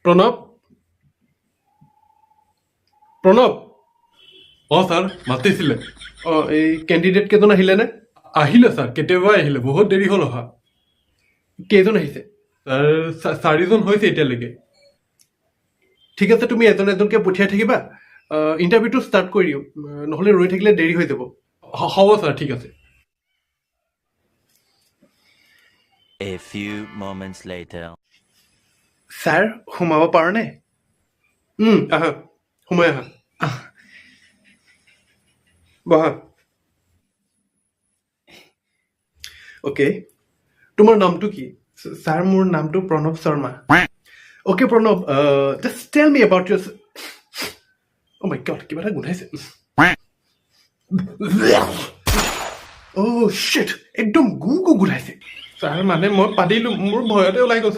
প্ৰণৱ প্ৰণৱ অঁ ছাৰ মাতিছিলে অঁ এই কেণ্ডিডেট কেইজন আহিলেনে আহিলে ছাৰ কেতিয়াবাই আহিলে বহুত দেৰি হ'ল অহা কেইজন আহিছে ছাৰ চাৰিজন হৈছে এতিয়ালৈকে ঠিক আছে তুমি এজন এজনকৈ পঠিয়াই থাকিবা ইণ্টাৰভিউটো ষ্টাৰ্ট কৰি দিওঁ নহ'লে ৰৈ থাকিলে দেৰি হৈ যাব হ'ব ছাৰ ঠিক আছে A few moments later. Sir সোমাব পাৰোঁনে আহা সোমাই আহা বহা অ'কে তোমাৰ নামটো কি ছাৰ মোৰ নামটো Pranab Sharma okay Pranab just tell me about Euro O' my god কিবা এটা গোন্ধাইছে অ' শ্বিট একদম গু গু গোন্ধাইছে ছাৰ মানে মই পাতিলোঁ মোৰ ভয়তে ওলাই গৈছে